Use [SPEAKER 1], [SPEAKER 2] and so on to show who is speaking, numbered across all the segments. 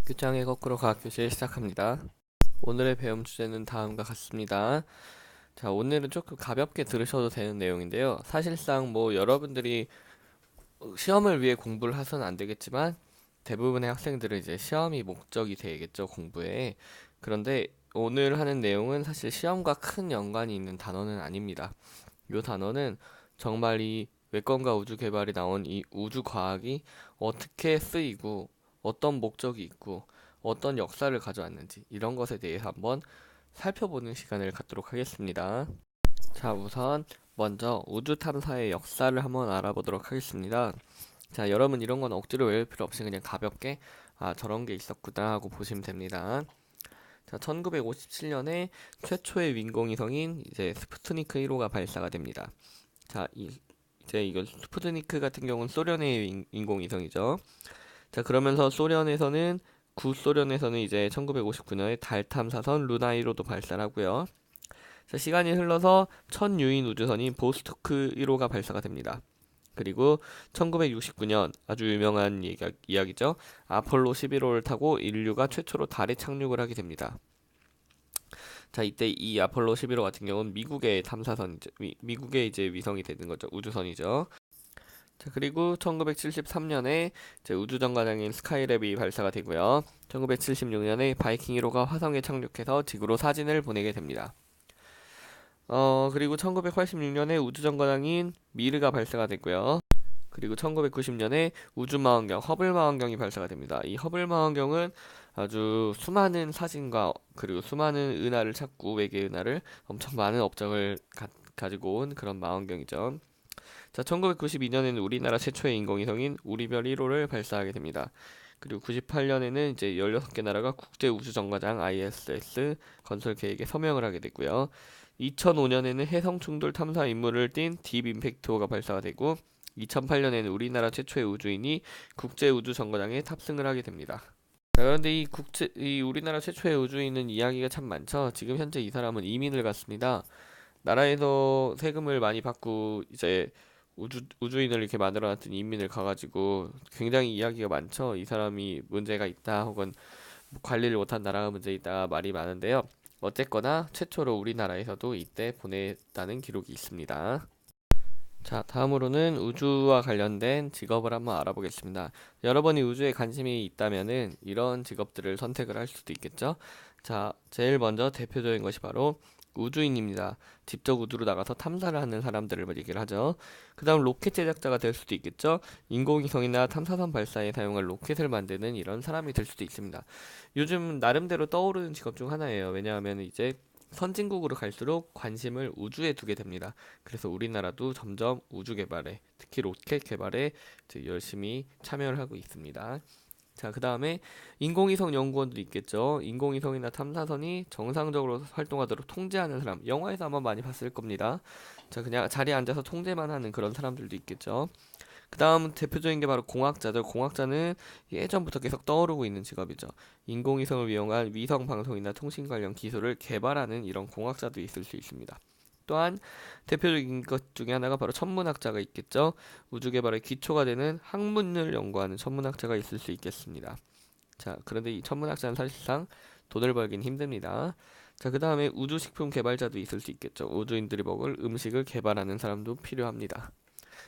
[SPEAKER 1] 교장의 거꾸로 과학 교실 시작합니다. 오늘의 배움 주제는 다음과 같습니다. 자, 오늘은 조금 가볍게 들으셔도 되는 내용인데요. 사실상 뭐 여러분들이 시험을 위해 공부를 해서는 안 되겠지만 대부분의 학생들은 이제 시험이 목적이 되겠죠, 공부에. 그런데 오늘 하는 내용은 사실 시험과 큰 연관이 있는 단어는 아닙니다. 이 단어는 정말 이 외권과 우주 개발이 나온 이 우주 과학이 어떻게 쓰이고 어떤 목적이 있고 어떤 역사를 가져왔는지 이런 것에 대해서 한번 살펴보는 시간을 갖도록 하겠습니다. 자, 우선 먼저 우주 탐사의 역사를 한번 알아보도록 하겠습니다. 자, 여러분 이런 건 억지로 외울 필요 없이 그냥 가볍게 저런 게 있었구나 하고 보시면 됩니다. 자, 1957년에 최초의 인공위성인 이제 스푸트니크 1호가 발사가 됩니다. 자, 이제 이거 스푸트니크 같은 경우는 소련의 인공위성이죠. 자, 그러면서 구소련에서는 이제 1959년에 달 탐사선 루나 1호도 발사하고요. 자, 시간이 흘러서 첫 유인 우주선인 보스토크 1호가 발사가 됩니다. 그리고 1969년 아주 유명한 이야기죠. 아폴로 11호를 타고 인류가 최초로 달에 착륙을 하게 됩니다. 자, 이때 이 아폴로 11호 같은 경우는 미국의 탐사선이죠. 미국의 이제 위성이 되는 거죠. 우주선이죠. 자, 그리고 1973년에 우주정거장인 스카이랩이 발사가 되고요. 1976년에 바이킹 1호가 화성에 착륙해서 지구로 사진을 보내게 됩니다. 그리고 1986년에 우주정거장인 미르가 발사가 됐고요. 그리고 1990년에 우주망원경, 허블망원경이 발사가 됩니다. 이 허블망원경은 아주 수많은 사진과 그리고 수많은 은하를 찾고 외계 은하를 엄청 많은 업적을 가지고 온 그런 망원경이죠. 자, 1992년에는 우리나라 최초의 인공위성인 우리별 1호를 발사하게 됩니다. 그리고 98년에는 이제 16개 나라가 국제우주정거장 ISS 건설 계획에 서명을 하게 됐고요. 2005년에는 해성 충돌 탐사 임무를 띈 딥 임팩트호가 발사가 되고 2008년에는 우리나라 최초의 우주인이 국제우주정거장에 탑승을 하게 됩니다. 자, 그런데 이 우리나라 최초의 우주인은 이야기가 참 많죠. 지금 현재 이 사람은 이민을 갔습니다. 나라에서 세금을 많이 받고 이제 우주인을 이렇게 만들어놨더니 인민을 가가지고 굉장히 이야기가 많죠. 이 사람이 문제가 있다 혹은 뭐 관리를 못한 나라가 문제 있다 말이 많은데요. 어쨌거나 최초로 우리나라에서도 이때 보냈다는 기록이 있습니다. 자, 다음으로는 우주와 관련된 직업을 한번 알아보겠습니다. 여러분이 우주에 관심이 있다면은 이런 직업들을 선택을 할 수도 있겠죠. 자, 제일 먼저 대표적인 것이 바로 우주인입니다. 직접 우주로 나가서 탐사를 하는 사람들을 얘기를 하죠. 그 다음 로켓 제작자가 될 수도 있겠죠. 인공위성이나 탐사선 발사에 사용할 로켓을 만드는 이런 사람이 될 수도 있습니다. 요즘 나름대로 떠오르는 직업 중 하나예요. 왜냐하면 이제 선진국으로 갈수록 관심을 우주에 두게 됩니다. 그래서 우리나라도 점점 우주 개발에, 특히 로켓 개발에 이제 열심히 참여를 하고 있습니다. 자, 그 다음에 인공위성 연구원도 있겠죠. 인공위성이나 탐사선이 정상적으로 활동하도록 통제하는 사람. 영화에서 아마 많이 봤을 겁니다. 자, 그냥 자리에 앉아서 통제만 하는 그런 사람들도 있겠죠. 그 다음 대표적인 게 바로 공학자죠. 공학자는 예전부터 계속 떠오르고 있는 직업이죠. 인공위성을 이용한 위성 방송이나 통신 관련 기술을 개발하는 이런 공학자도 있을 수 있습니다. 또한 대표적인 것 중에 하나가 바로 천문학자가 있겠죠. 우주 개발의 기초가 되는 학문을 연구하는 천문학자가 있을 수 있겠습니다. 자, 그런데 이 천문학자는 사실상 돈을 벌긴 힘듭니다. 자, 그 다음에 우주식품 개발자도 있을 수 있겠죠. 우주인들이 먹을 음식을 개발하는 사람도 필요합니다.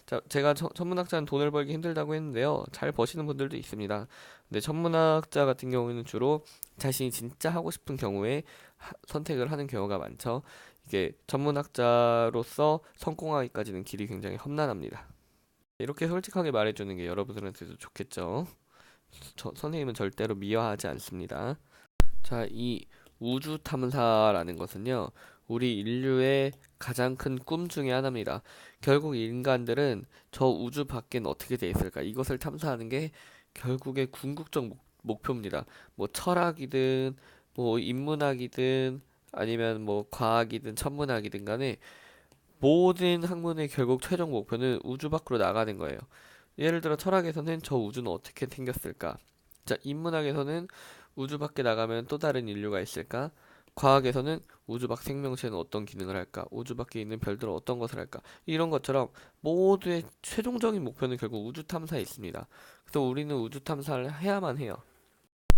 [SPEAKER 1] 자, 제가 천문학자는 돈을 벌기 힘들다고 했는데요. 잘 버시는 분들도 있습니다. 근데 천문학자 같은 경우에는 주로 자신이 진짜 하고 싶은 경우에 선택을 하는 경우가 많죠. 이게 천문학자로서 성공하기까지는 길이 굉장히 험난합니다. 이렇게 솔직하게 말해주는 게 여러분들한테도 좋겠죠. 선생님은 절대로 미화하지 않습니다. 자, 이 우주 탐사라는 것은요, 우리 인류의 가장 큰 꿈 중에 하나입니다. 결국 인간들은 저 우주 밖엔 어떻게 돼 있을까? 이것을 탐사하는 게 결국의 궁극적 목표입니다. 뭐 철학이든, 뭐 인문학이든, 아니면 뭐 과학이든 천문학이든 간에 모든 학문의 결국 최종 목표는 우주 밖으로 나가는 거예요. 예를 들어 철학에서는 저 우주는 어떻게 생겼을까? 자, 인문학에서는 우주 밖에 나가면 또 다른 인류가 있을까? 과학에서는 우주 밖 생명체는 어떤 기능을 할까? 우주 밖에 있는 별들은 어떤 것을 할까? 이런 것처럼 모두의 최종적인 목표는 결국 우주 탐사에 있습니다. 그래서 우리는 우주 탐사를 해야만 해요.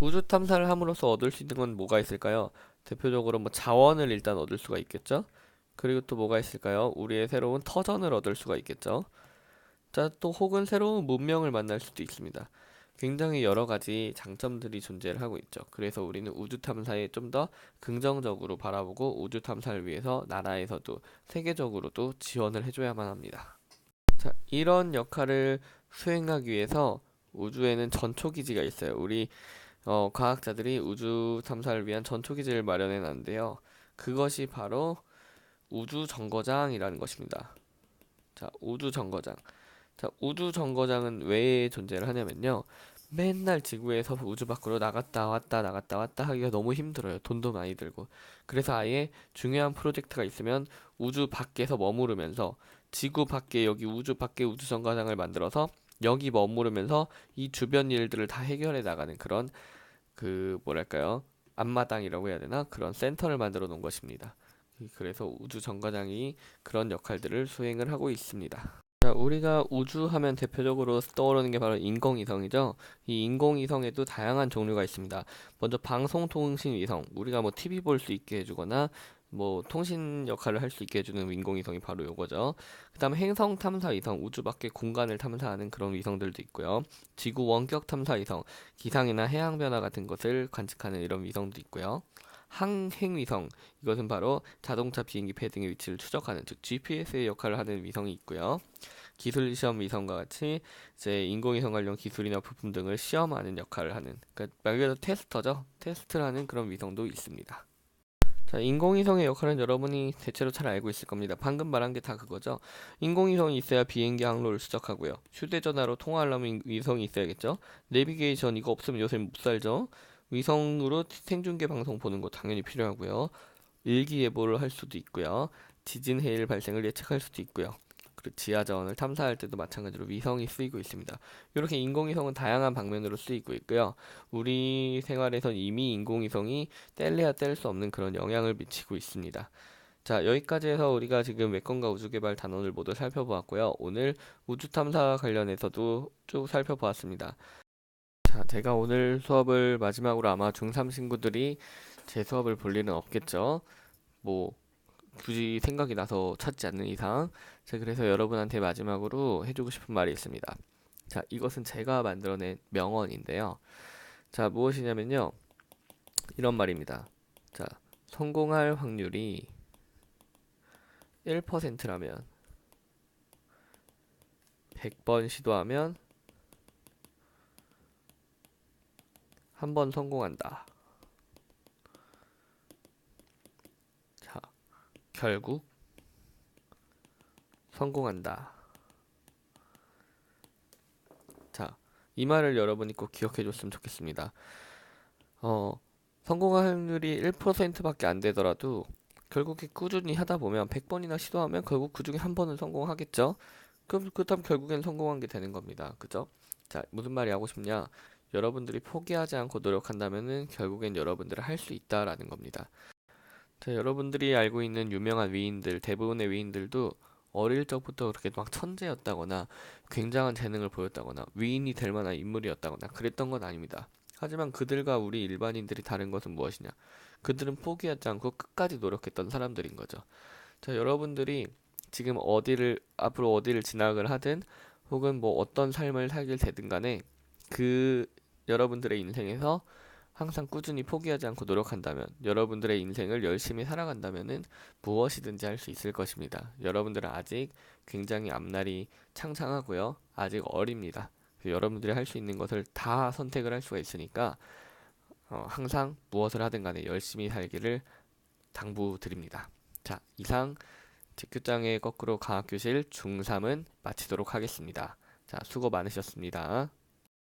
[SPEAKER 1] 우주 탐사를 함으로써 얻을 수 있는 건 뭐가 있을까요? 대표적으로 뭐 자원을 일단 얻을 수가 있겠죠? 그리고 또 뭐가 있을까요? 우리의 새로운 터전을 얻을 수가 있겠죠? 자, 또 혹은 새로운 문명을 만날 수도 있습니다. 굉장히 여러 가지 장점들이 존재를 하고 있죠. 그래서 우리는 우주 탐사에 좀 더 긍정적으로 바라보고 우주 탐사를 위해서 나라에서도 세계적으로도 지원을 해줘야만 합니다. 자, 이런 역할을 수행하기 위해서 우주에는 전초기지가 있어요. 우리 과학자들이 우주 탐사를 위한 전초기지를 마련해 놨는데요. 그것이 바로 우주 정거장이라는 것입니다. 자, 우주 정거장. 자, 우주 정거장은 왜 존재를 하냐면요. 맨날 지구에서 우주 밖으로 나갔다 왔다 나갔다 왔다 하기가 너무 힘들어요. 돈도 많이 들고. 그래서 아예 중요한 프로젝트가 있으면 우주 밖에서 머무르면서 지구 밖에 여기 우주 밖에 우주 정거장을 만들어서 여기 머무르면서 이 주변 일들을 다 해결해 나가는 그런 그 뭐랄까요? 앞마당이라고 해야 되나? 그런 센터를 만들어 놓은 것입니다. 그래서 우주 정거장이 그런 역할들을 수행을 하고 있습니다. 자, 우리가 우주하면 대표적으로 떠오르는 게 바로 인공위성이죠. 이 인공위성에도 다양한 종류가 있습니다. 먼저 방송통신위성, 우리가 뭐 TV 볼 수 있게 해주거나 뭐 통신 역할을 할 수 있게 해주는 인공위성이 바로 요거죠. 그 다음에 행성탐사위성, 우주 밖의 공간을 탐사하는 그런 위성들도 있고요. 지구 원격 탐사위성, 기상이나 해양 변화 같은 것을 관측하는 이런 위성도 있고요. 항행위성, 이것은 바로 자동차, 비행기, 배 등의 위치를 추적하는, 즉 GPS의 역할을 하는 위성이 있고요. 기술 시험 위성과 같이 이제 인공위성 관련 기술이나 부품 등을 시험하는 역할을 하는, 그러니까 말 그대로 테스터죠. 테스트를 하는 그런 위성도 있습니다. 자, 인공위성의 역할은 여러분이 대체로 잘 알고 있을 겁니다. 방금 말한 게 다 그거죠. 인공위성이 있어야 비행기 항로를 추적하고요. 휴대전화로 통화하려면 위성이 있어야겠죠. 내비게이션 이거 없으면 요새 못 살죠. 위성으로 생중계 방송 보는 거 당연히 필요하고요. 일기예보를 할 수도 있고요. 지진 해일 발생을 예측할 수도 있고요. 그리고 지하 자원을 탐사할 때도 마찬가지로 위성이 쓰이고 있습니다. 이렇게 인공위성은 다양한 방면으로 쓰이고 있고요. 우리 생활에선 이미 인공위성이 뗄래야 뗄 수 없는 그런 영향을 미치고 있습니다. 자, 여기까지 해서 우리가 지금 외권과 우주개발 단원을 모두 살펴보았고요. 오늘 우주 탐사 관련해서도 쭉 살펴보았습니다. 자, 제가 오늘 수업을 마지막으로 아마 중3 친구들이 제 수업을 볼 일은 없겠죠. 뭐 굳이 생각이 나서 찾지 않는 이상. 자, 그래서 여러분한테 마지막으로 해주고 싶은 말이 있습니다. 자, 이것은 제가 만들어낸 명언인데요. 자, 무엇이냐면요. 이런 말입니다. 자, 성공할 확률이 1%라면 100번 시도하면 한 번 성공한다. 자, 결국 성공한다. 자, 이 말을 여러분이 꼭 기억해 줬으면 좋겠습니다. 성공할 확률이 1%밖에 안 되더라도 결국에 꾸준히 하다 보면 100번이나 시도하면 결국 그 중에 한 번은 성공하겠죠? 그럼 그렇다면 결국엔 성공한 게 되는 겁니다. 그죠? 자, 무슨 말이 하고 싶냐? 여러분들이 포기하지 않고 노력한다면은 결국엔 여러분들은 할 수 있다라는 겁니다. 자, 여러분들이 알고 있는 유명한 위인들, 대부분의 위인들도 어릴 적부터 그렇게 막 천재였다거나 굉장한 재능을 보였다거나 위인이 될 만한 인물이었다거나 그랬던 건 아닙니다. 하지만 그들과 우리 일반인들이 다른 것은 무엇이냐? 그들은 포기하지 않고 끝까지 노력했던 사람들인 거죠. 자, 여러분들이 지금 앞으로 어디를 진학을 하든 혹은 뭐 어떤 삶을 살길 되든 간에 그 여러분들의 인생에서 항상 꾸준히 포기하지 않고 노력한다면, 여러분들의 인생을 열심히 살아간다면은 무엇이든지 할 수 있을 것입니다. 여러분들은 아직 굉장히 앞날이 창창하고요. 아직 어립니다. 여러분들이 할 수 있는 것을 다 선택을 할 수가 있으니까 항상 무엇을 하든 간에 열심히 살기를 당부드립니다. 자, 이상 직교장의 거꾸로 과학교실 중3은 마치도록 하겠습니다. 자, 수고 많으셨습니다.